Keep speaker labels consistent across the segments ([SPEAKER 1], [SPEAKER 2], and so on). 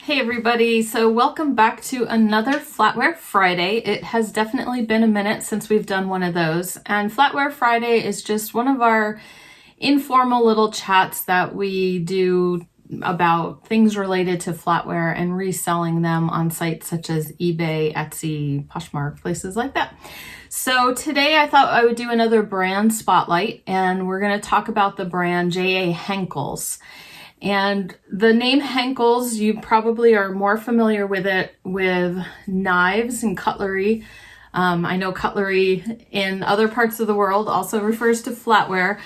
[SPEAKER 1] Hey everybody, so welcome back to another Flatware Friday. It has definitely been a minute since we've done one of those, and Flatware Friday is just one of our informal little chats that we do about things related to flatware and reselling them on sites such as eBay, Etsy, Poshmark, places like that. So today I thought I would do another brand spotlight, and we're going to talk about the brand J.A. Henckels. And the name Henckels, you probably are more familiar with it with knives and cutlery. I know cutlery in other parts of the world also refers to flatware,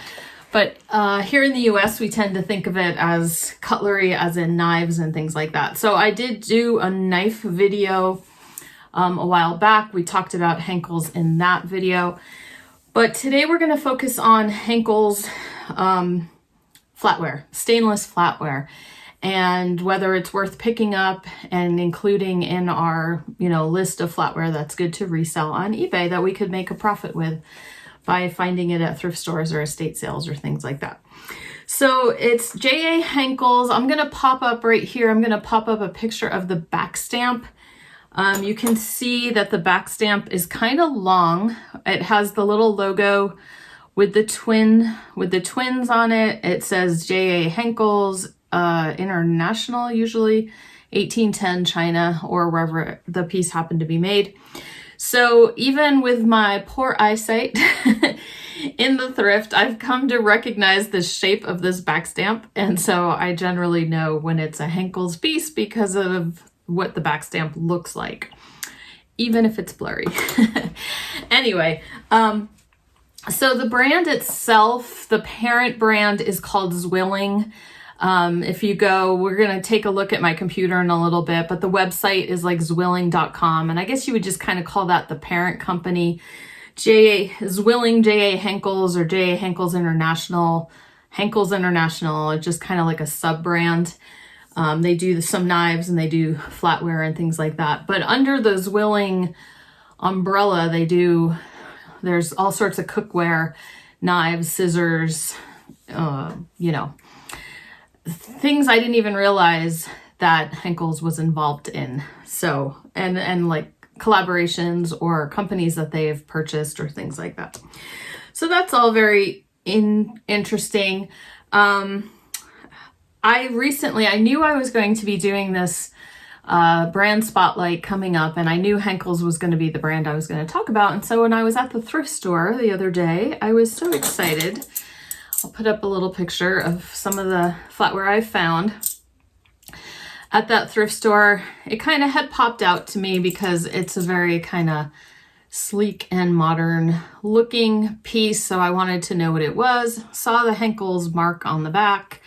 [SPEAKER 1] but here in the US, we tend to think of it as cutlery as in knives and things like that. So I did do a knife video a while back. We talked about Henckels in that video, but today we're going to focus on Henckels flatware, stainless flatware, and whether it's worth picking up and including in our, list of flatware that's good to resell on eBay that we could make a profit with by finding it at thrift stores or estate sales or things like that. So it's J.A. Henckels. I'm going to pop up right here. I'm going to pop up a picture of the back stamp. You can see that the back stamp is kind of long. It has the little logo with the twins on it. It says J.A. Henckels International, usually 1810 China, or wherever the piece happened to be made. So even with my poor eyesight in the thrift, I've come to recognize the shape of this back stamp. And so I generally know when it's a Henckels piece because of what the back stamp looks like, even if it's blurry. Anyway, so the brand itself, the parent brand is called Zwilling. If you go, we're going to take a look at my computer in a little bit, but the website is like zwilling.com. And I guess you would just kind of call that the parent company. Zwilling, J.A. Henckels, or J.A. Henckels International. Henckels International are just kind of like a sub-brand. They do some knives and they do flatware and things like that. But under the Zwilling umbrella, there's all sorts of cookware, knives, scissors, things I didn't even realize that Henckels was involved in. So, and like collaborations or companies that they have purchased or things like that. So that's all very interesting. I knew I was going to be doing this brand spotlight coming up, and I knew Henckels was going to be the brand I was going to talk about. And so when I was at the thrift store the other day, I was so excited. I'll put up a little picture of some of the flatware I found at that thrift store. It kind of had popped out to me because it's a very kind of sleek and modern looking piece. So I wanted to know what it was. Saw the Henckels mark on the back.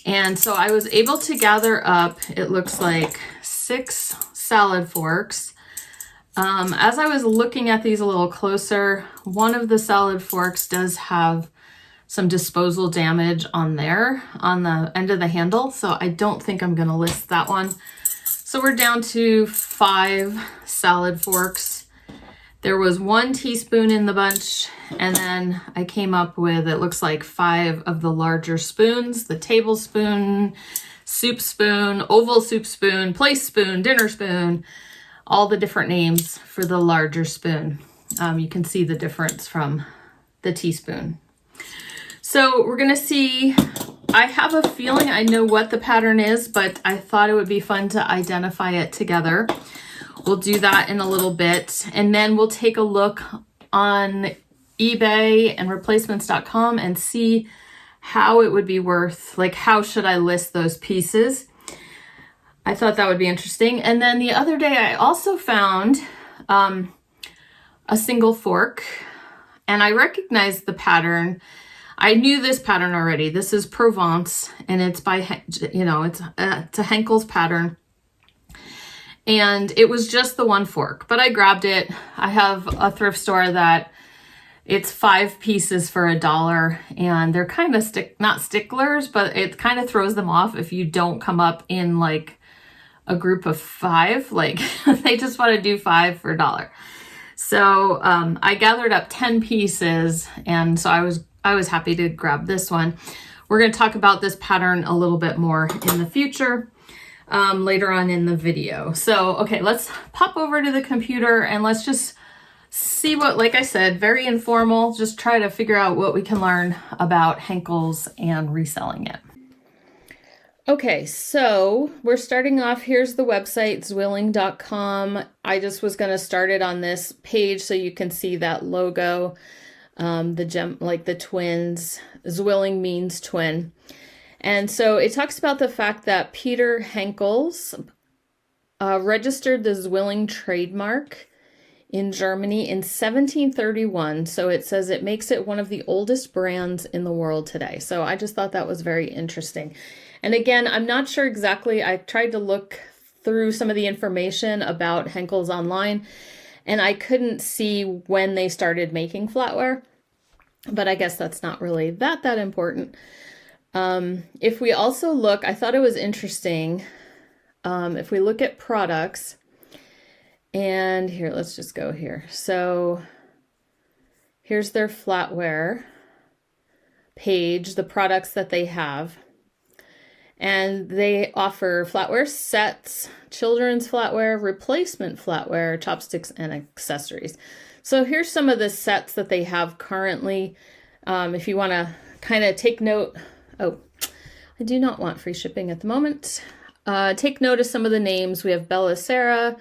[SPEAKER 1] And so I was able to gather up, it looks like 6 salad forks. As I was looking at these a little closer, one of the salad forks does have some disposal damage on there, on the end of the handle. So I don't think I'm going to list that one. So we're down to 5 salad forks. There was 1 teaspoon in the bunch, and then I came up with, it looks like 5 of the larger spoons, the tablespoon, soup spoon, oval soup spoon, place spoon, dinner spoon, all the different names for the larger spoon. You can see the difference from the teaspoon. So we're going to see, I have a feeling I know what the pattern is, but I thought it would be fun to identify it together. We'll do that in a little bit, and then we'll take a look on eBay and replacements.com and see how it would be worth, like how should I list those pieces. I thought that would be interesting. And then the other day I also found a single fork, and I recognized the pattern. I knew this pattern already. This is Provence, and it's by, it's a Henckels pattern. And it was just the 1 fork, but I grabbed it. I have a thrift store that it's 5 pieces for $1, and they're kind of not sticklers, but it kind of throws them off if you don't come up in like a group of 5, like they just want to do 5 for $1. So I gathered up 10 pieces, and so I was happy to grab this one. We're going to talk about this pattern a little bit more in the future. later on in the video. So, okay, let's pop over to the computer and let's just see what, like I said, very informal, just try to figure out what we can learn about Henckels and reselling it. Okay, so we're starting off. Here's the website, Zwilling.com. I just was going to start it on this page so you can see that logo, the gem, like the twins. Zwilling means twin. And so it talks about the fact that Peter Henckels registered the Zwilling trademark in Germany in 1731. So it says it makes it one of the oldest brands in the world today. So I just thought that was very interesting. And again, I'm not sure exactly. I tried to look through some of the information about Henckels online, and I couldn't see when they started making flatware, but I guess that's not really that important. If we also look, I thought it was interesting, if we look at products, and here, let's just go here. So here's their flatware page, the products that they have. And they offer flatware sets, children's flatware, replacement flatware, chopsticks, and accessories. So here's some of the sets that they have currently. If you want to kind of take note, oh, I do not want free shipping at the moment. Take note of some of the names. We have Bella Sera,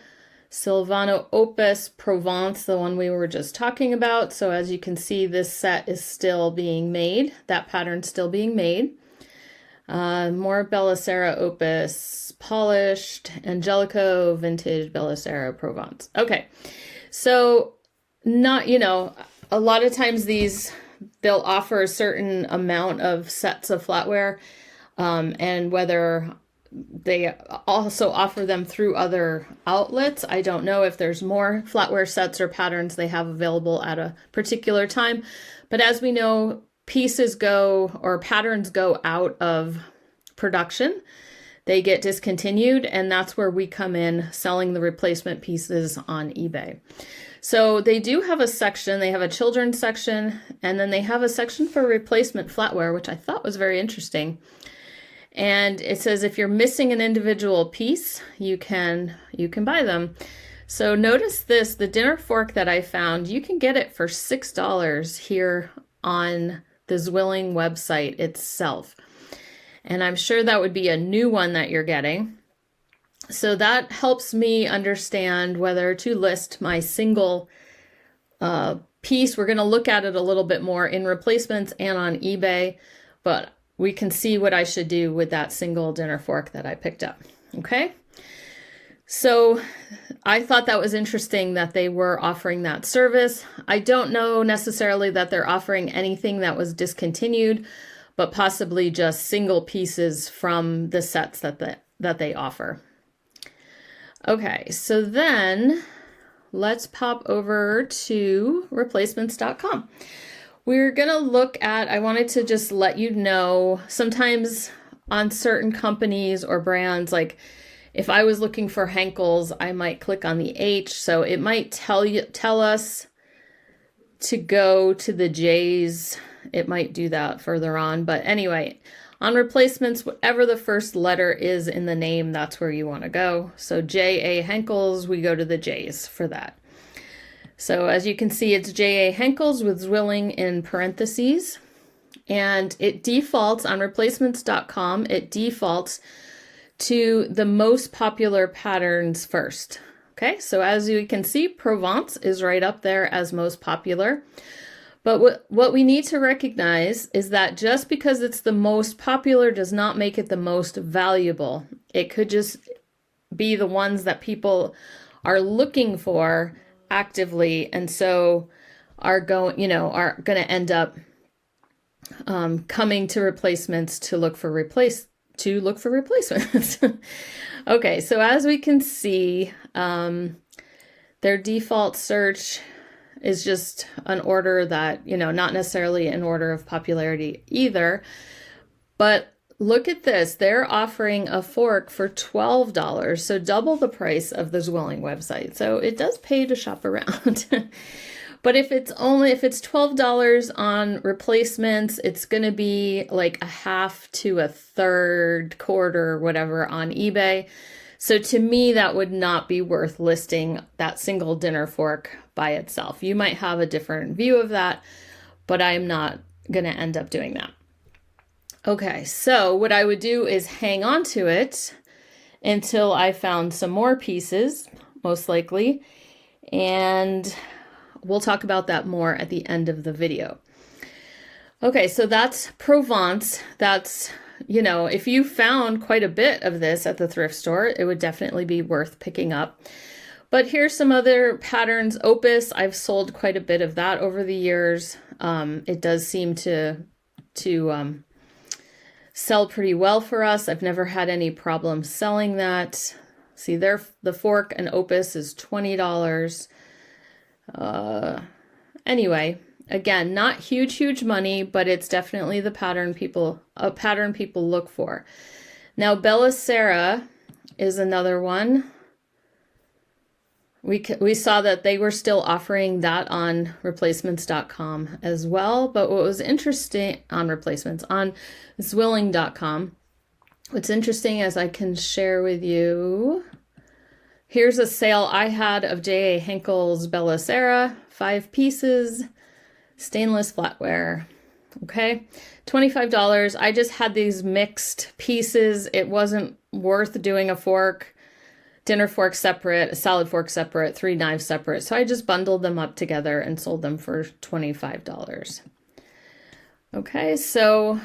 [SPEAKER 1] Silvano Opus, Provence, the one we were just talking about. So as you can see, this set is still being made. That pattern's still being made. More Bella Sera Opus, Polished, Angelico, Vintage, Bella Sera, Provence. Okay, so not, you know, a lot of times they'll offer a certain amount of sets of flatware, and whether they also offer them through other outlets, I don't know if there's more flatware sets or patterns they have available at a particular time. But as we know, pieces go, or patterns go out of production. They get discontinued, and that's where we come in, selling the replacement pieces on eBay. So they do have a section. They have a children's section, and then they have a section for replacement flatware, which I thought was very interesting. And it says if you're missing an individual piece, you can buy them. So notice this, the dinner fork that I found, you can get it for $6 here on the Zwilling website itself. And I'm sure that would be a new one that you're getting. So that helps me understand whether to list my single piece. We're going to look at it a little bit more in replacements and on eBay, but we can see what I should do with that single dinner fork that I picked up. Okay. So I thought that was interesting that they were offering that service. I don't know necessarily that they're offering anything that was discontinued, but possibly just single pieces from the sets that they offer. Okay, so then let's pop over to replacements.com. We're going to look at, I wanted to just let you know, sometimes on certain companies or brands, like if I was looking for Henckels, I might click on the H, so it might tell us to go to the J's. It might do that further on, but anyway, on replacements, whatever the first letter is in the name, that's where you want to go. So J.A. Henckels, we go to the J's for that. So as you can see, it's J.A. Henckels with Zwilling in parentheses, and it defaults on replacements.com. It defaults to the most popular patterns first. Okay, so as you can see, Provence is right up there as most popular. But what we need to recognize is that just because it's the most popular does not make it the most valuable. It could just be the ones that people are looking for actively, and so are going to end up coming to replacements to look for replacements. Okay, so as we can see, their default search is just an order that, not necessarily an order of popularity either. But look at this, they're offering a fork for $12, so double the price of the Zwilling website. So it does pay to shop around. But if it's $12 on replacements, it's going to be like a half to a third, quarter, whatever on eBay. So to me, that would not be worth listing that single dinner fork by itself. You might have a different view of that, but I'm not going to end up doing that. Okay, so what I would do is hang on to it until I found some more pieces, most likely, and we'll talk about that more at the end of the video. Okay, so that's Provence. That's, you know, if you found quite a bit of this at the thrift store, it would definitely be worth picking up. But here's some other patterns. Opus, I've sold quite a bit of that over the years. It does seem to sell pretty well for us. I've never had any problem selling that. See there, the fork and Opus is $20. Anyway, again, not huge money, but it's definitely the pattern people look for. Now, Bella Sara is another one. We saw that they were still offering that on replacements.com as well. But what was interesting on replacements, on Zwilling.com, what's interesting is I can share with you. Here's a sale I had of J.A. Henckels Bella Sara, 5 pieces, stainless flatware. Okay, $25. I just had these mixed pieces. It wasn't worth doing a fork, dinner fork separate, a salad fork separate, 3 knives separate. So I just bundled them up together and sold them for $25. Okay, so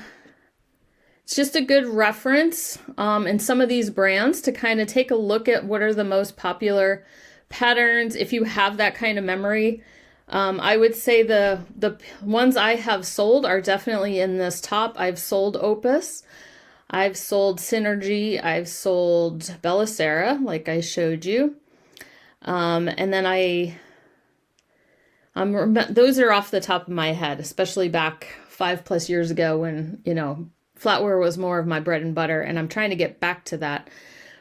[SPEAKER 1] it's just a good reference in some of these brands to kind of take a look at what are the most popular patterns. If you have that kind of memory, I would say the ones I have sold are definitely in this top. I've sold Opus, I've sold Synergy, I've sold Bella Sara, like I showed you. And then those are off the top of my head, especially back 5+ years ago when, you know, flatware was more of my bread and butter, and I'm trying to get back to that.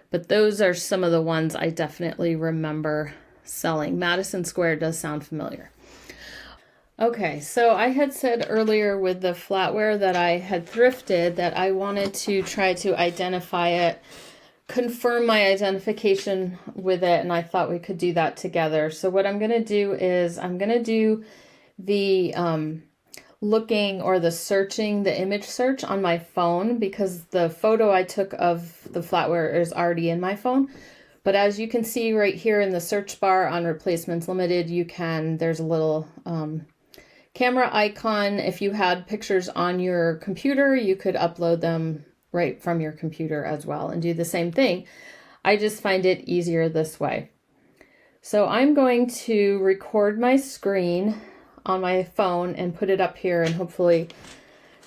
[SPEAKER 1] But those are some of the ones I definitely remember selling. Madison Square does sound familiar. Okay, so I had said earlier with the flatware that I had thrifted that I wanted to try to identify it, confirm my identification with it, and I thought we could do that together. So what I'm going to do is I'm going to do the looking or the image search on my phone, because the photo I took of the flatware is already in my phone. But as you can see right here in the search bar on Replacements Limited, there's a little camera icon. If you had pictures on your computer, you could upload them right from your computer as well and do the same thing. I just find it easier this way. So I'm going to record my screen on my phone and put it up here and hopefully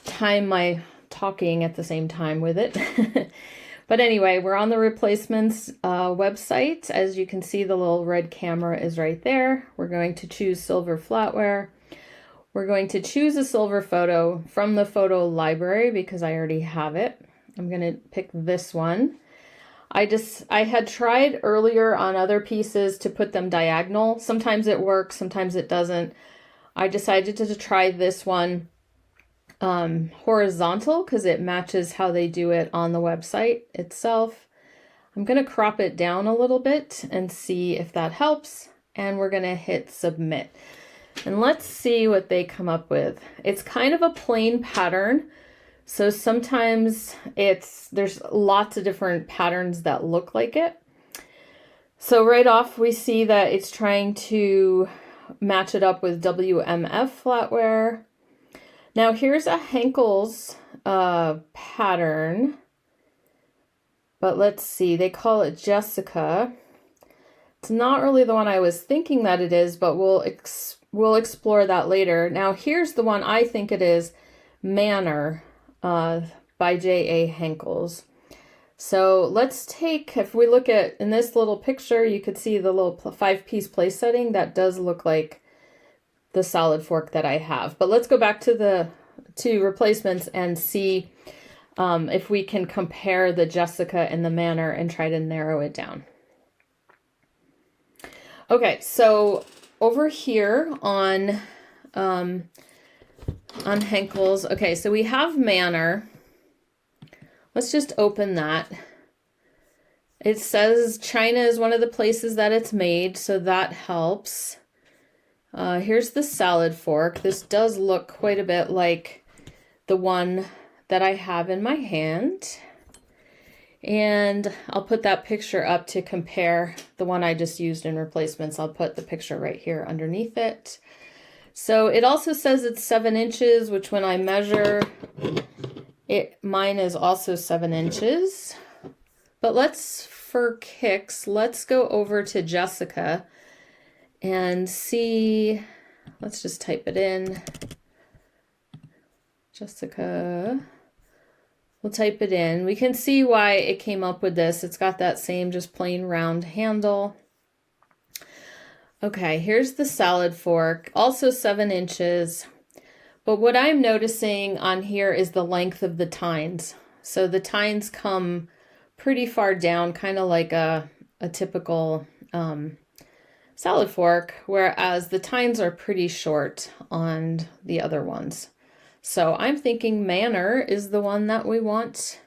[SPEAKER 1] time my talking at the same time with it. But anyway, we're on the Replacements website. As you can see, the little red camera is right there. We're going to choose silver flatware. We're going to choose a silver photo from the photo library because I already have it. I'm going to pick this one. I had tried earlier on other pieces to put them diagonal. Sometimes it works, sometimes it doesn't. I decided to try this one horizontal because it matches how they do it on the website itself. I'm going to crop it down a little bit and see if that helps. And we're going to hit submit. And let's see what they come up with. It's kind of a plain pattern. So sometimes there's lots of different patterns that look like it. So right off we see that it's trying to match it up with WMF flatware. Now here's a Henckels pattern, but let's see, they call it Jessica. It's not really the one I was thinking that it is, but we'll explore that later. Now here's the one I think it is, Manor by J.A. Henckels. So let's take, if we look at, in this little picture, you could see the little 5-piece place setting. That does look like the solid fork that I have. But let's go back to Replacements and see if we can compare the Jessica and the Manor and try to narrow it down. Okay, so over here on Henckels. Okay, so we have Manor. Let's just open that. It says China is one of the places that it's made, so that helps. Here's the salad fork. This does look quite a bit like the one that I have in my hand. And I'll put that picture up to compare the one I just used in replacements. I'll put the picture right here underneath it. So it also says it's 7 inches, which when I measure it, mine is also 7 inches. But for kicks, let's go over to Jessica and see, let's just type it in. Jessica, we'll type it in. We can see why it came up with this. It's got that same just plain round handle. Okay, here's the salad fork, also 7 inches. But what I'm noticing on here is the length of the tines. So the tines come pretty far down, kind of like a typical salad fork, whereas the tines are pretty short on the other ones. So I'm thinking Manor is the one that we want.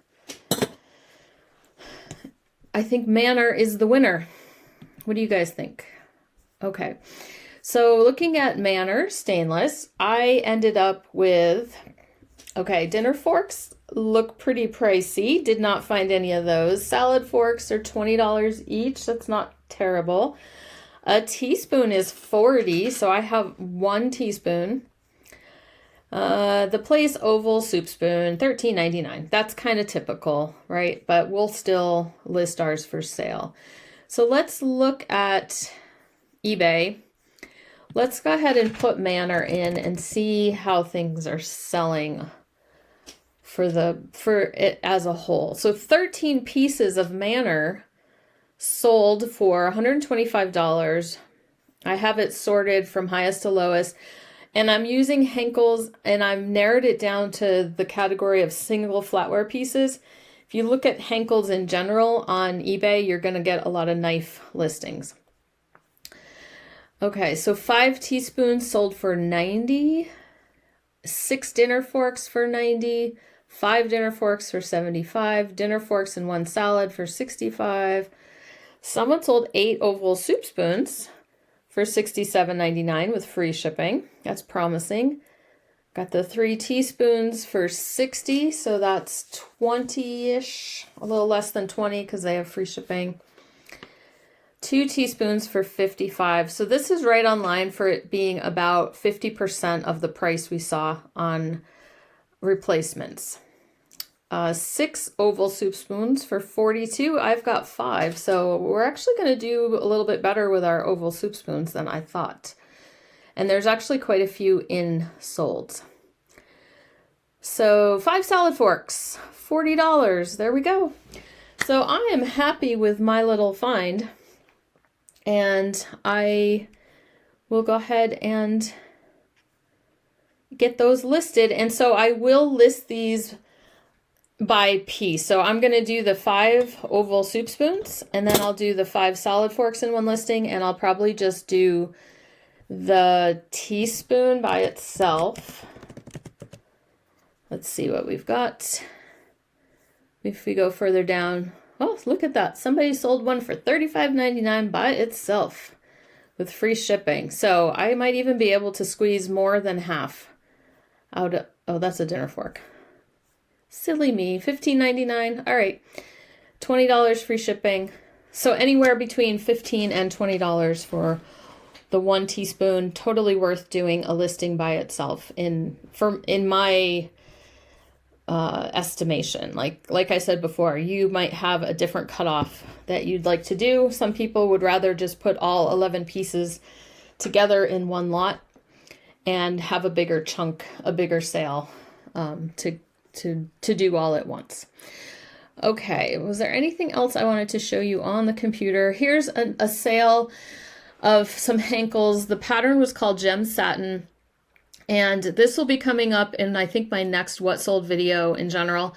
[SPEAKER 1] I think Manor is the winner. What do you guys think? Okay, so looking at Manor stainless, I ended up with, okay, dinner forks look pretty pricey. Did not find any of those. Salad forks are $20 each. That's not terrible. A teaspoon is $40, so I have 1 teaspoon. The Place oval soup spoon, $13.99. That's kind of typical, right? But we'll still list ours for sale. So let's look at eBay. Let's go ahead and put Manor in and see how things are selling for it as a whole. So 13 pieces of Manor sold for $125. I have it sorted from highest to lowest, and I'm using Henckels, and I've narrowed it down to the category of single flatware pieces. If you look at Henckels in general on eBay, you're going to get a lot of knife listings. Okay, so 5 teaspoons sold for $90, 6 dinner forks for $90, 5 dinner forks for $75, dinner forks and 1 salad for $65. Someone sold 8 oval soup spoons for $67.99 with free shipping. That's promising. Got the 3 teaspoons for $60, so that's 20-ish, a little less than 20 because they have free shipping. 2 teaspoons for $55. So this is right on line for it being about 50% of the price we saw on replacements. 6 oval soup spoons for $42. I've got 5. So we're actually going to do a little bit better with our oval soup spoons than I thought. And there's actually quite a few in sold. So 5 salad forks, $40. There we go. So I am happy with my little find. And I will go ahead and get those listed. And so I will list these by piece. So I'm going to do the 5 oval soup spoons, and then I'll do the 5 salad forks in one listing, and I'll probably just do the teaspoon by itself. Let's see what we've got. If we go further down, oh, look at that. Somebody sold one for $35.99 by itself with free shipping. So I might even be able to squeeze more than half out of, oh, that's a dinner fork. Silly me, $15.99. All right, $20 free shipping. So anywhere between $15 and $20 for the 1 teaspoon. Totally worth doing a listing by itself in my estimation. Like I said before, you might have a different cutoff that you'd like to do. Some people would rather just put all 11 pieces together in one lot and have a bigger chunk, a bigger sale to do all at once. Okay, was there anything else I wanted to show you on the computer? Here's a sale of some Henckels. The pattern was called Gem Satin. And this will be coming up in, I think, my next What Sold video in general.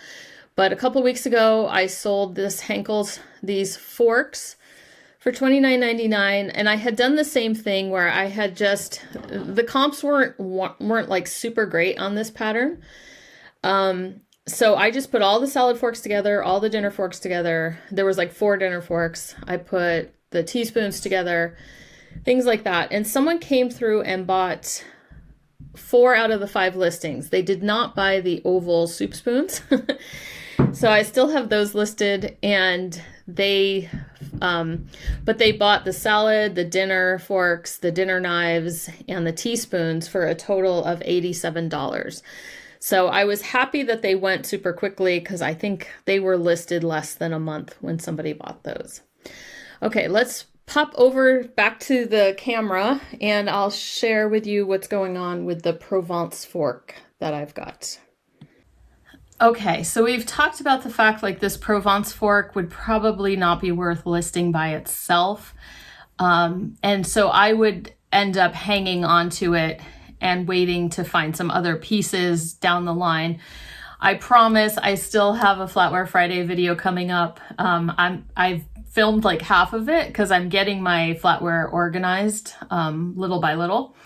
[SPEAKER 1] But a couple weeks ago, I sold this Henckels, these forks for $29.99, and I had done the same thing where I had just, the comps weren't like super great on this pattern. So I just put all the salad forks together, all the dinner forks together. There was like 4 dinner forks. I put the teaspoons together, things like that. And someone came through and bought 4 out of the 5 listings. They did not buy the oval soup spoons. So I still have those listed, and but they bought the salad, the dinner forks, the dinner knives, and the teaspoons for a total of $87. So I was happy that they went super quickly, because I think they were listed less than a month when somebody bought those. Okay, let's pop over back to the camera, and I'll share with you what's going on with the Provence fork that I've got. Okay, so we've talked about the fact like this Provence fork would probably not be worth listing by itself. And so I would end up hanging on to it and waiting to find some other pieces down the line. I promise I still have a Flatware Friday video coming up. I've filmed like half of it because I'm getting my flatware organized little by little.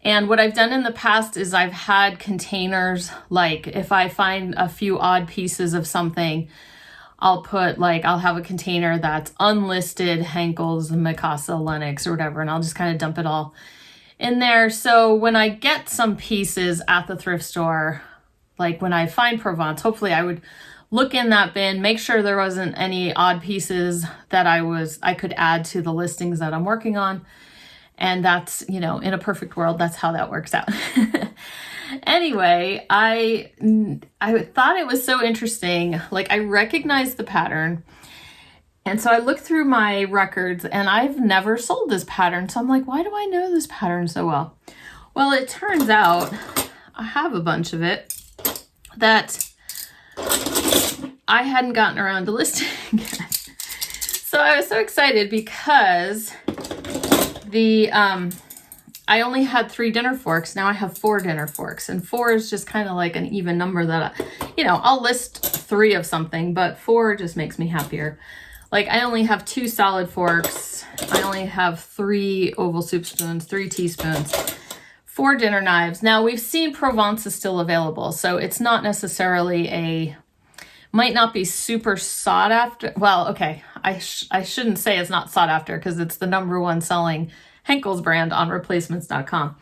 [SPEAKER 1] And what I've done in the past is I've had containers, like if I find a few odd pieces of something, I'll have a container that's unlisted, Henckels, Mikasa, Lennox, or whatever, and I'll just kind of dump it all in there. So when I get some pieces at the thrift store, like when I find Provence, hopefully I would look in that bin, make sure there wasn't any odd pieces that I could add to the listings that I'm working on. And that's, in a perfect world, that's how that works out. Anyway, I thought it was so interesting. Like, I recognized the pattern. And so I looked through my records, and I've never sold this pattern. So I'm like, why do I know this pattern so well? Well, it turns out I have a bunch of it that I hadn't gotten around to listing yet. So I was so excited because I only had 3 dinner forks. Now I have 4 dinner forks, and 4 is just kind of like an even number that I'll list 3 of something, but 4 just makes me happier. Like, I only have 2 salad forks. I only have 3 oval soup spoons, 3 teaspoons, 4 dinner knives. Now we've seen Provence is still available, so it's not necessarily might not be super sought after. Well, okay, I shouldn't say it's not sought after, because it's the #1 selling Henckels brand on replacements.com.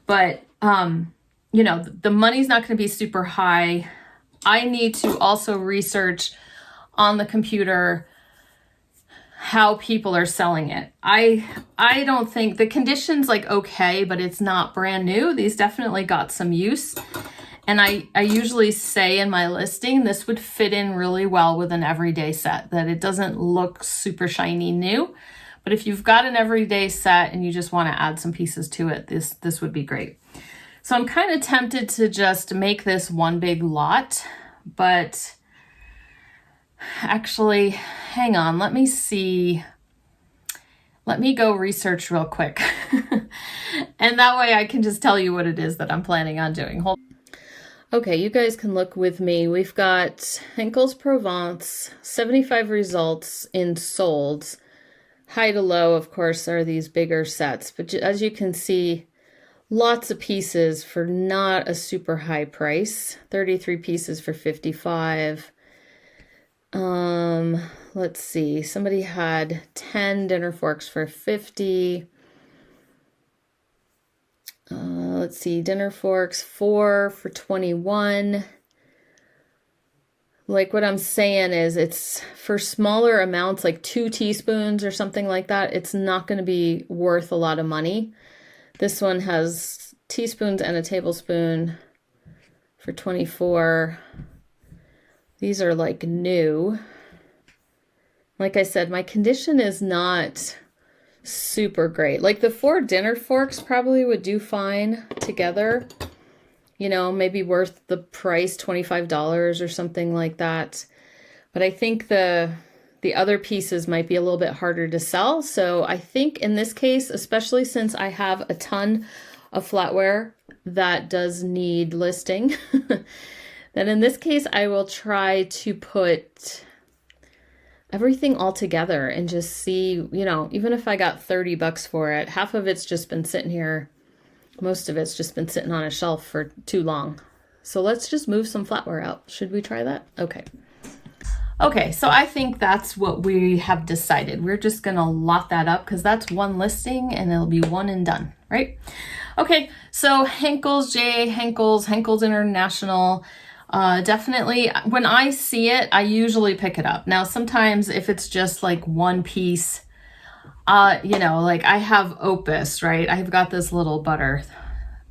[SPEAKER 1] But, the money's not going to be super high. I need to also research on the computer how people are selling it. I don't think the condition's like okay, but it's not brand new. These definitely got some use. And I usually say in my listing, this would fit in really well with an everyday set, that it doesn't look super shiny new. But if you've got an everyday set and you just want to add some pieces to it, this would be great. So I'm kind of tempted to just make this one big lot, but actually, hang on, let me see. Let me go research real quick. And that way I can just tell you what it is that I'm planning on doing. Okay, you guys can look with me. We've got Henckels Provence, 75 results in solds. High to low, of course, are these bigger sets. But as you can see, lots of pieces for not a super high price. 33 pieces for $55. Let's see. Somebody had 10 dinner forks for $50. Let's see, dinner forks, 4 for $21. Like, what I'm saying is, it's for smaller amounts, like 2 teaspoons or something like that, it's not going to be worth a lot of money. This one has teaspoons and a tablespoon for $24. These are like new. Like I said, my condition is not super great. Like, the 4 dinner forks probably would do fine together. Maybe worth the price, $25 or something like that. But I think the other pieces might be a little bit harder to sell. So I think in this case, especially since I have a ton of flatware that does need listing, then in this case, I will try to put everything all together and just see, you know, even if I got 30 bucks for it, half of it's just been sitting here. Most of it's just been sitting on a shelf for too long. So let's just move some flatware out. Should we try that? Okay. Okay, so I think that's what we have decided. We're just gonna lot that up because that's one listing and it'll be one and done, right? Okay, so Henckels, Henckels International. Definitely, when I see it, I usually pick it up. Now, sometimes if it's just like one piece, you know, like I have Opus, right? I've got this little butter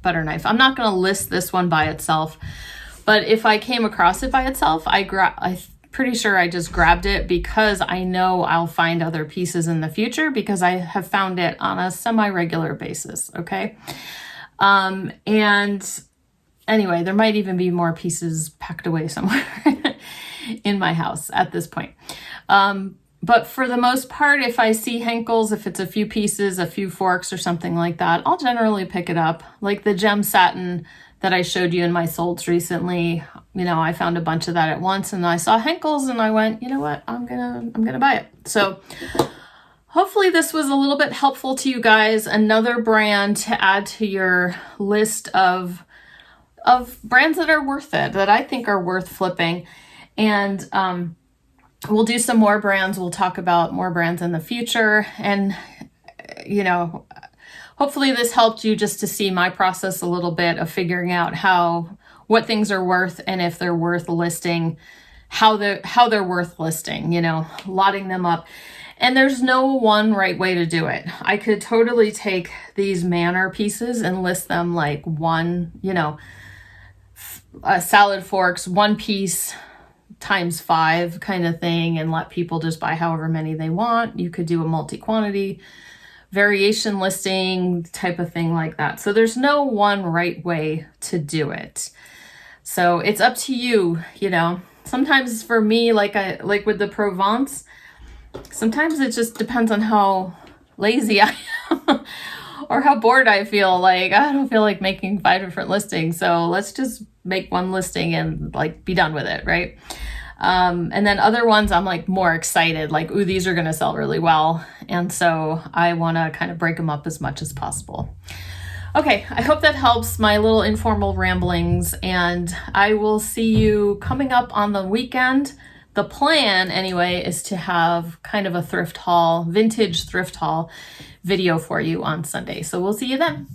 [SPEAKER 1] knife. I'm not going to list this one by itself, but if I came across it by itself, I'm pretty sure I just grabbed it because I know I'll find other pieces in the future because I have found it on a semi-regular basis, okay? And anyway, there might even be more pieces packed away somewhere in my house at this point. But for the most part, if I see Henckels, if it's a few pieces, a few forks or something like that, I'll generally pick it up. Like the gem satin that I showed you in my solds recently, you know, I found a bunch of that at once and I saw Henckels and I went, you know what, I'm gonna buy it. So hopefully this was a little bit helpful to you guys. Another brand to add to your list of brands that are worth it, that I think are worth flipping. And we'll do some more brands. We'll talk about more brands in the future. And, you know, hopefully this helped you just to see my process a little bit of figuring out what things are worth and if they're worth listing, how they're worth listing, you know, lotting them up. And there's no one right way to do it. I could totally take these manor pieces and list them like one, you know, salad forks, one piece times 5 kind of thing, and let people just buy however many they want. You could do a multi-quantity variation listing type of thing like that. So there's no one right way to do it. So it's up to you, you know. Sometimes for me, like with the Provence, sometimes it just depends on how lazy I am or how bored I feel. Like, I don't feel like making 5 different listings. So let's just make one listing and like be done with it, right? And then other ones I'm like more excited, like, ooh, these are going to sell really well. And so I want to kind of break them up as much as possible. Okay, I hope that helps, my little informal ramblings, and I will see you coming up on the weekend. The plan, anyway, is to have kind of a thrift haul, vintage thrift haul video for you on Sunday. So we'll see you then.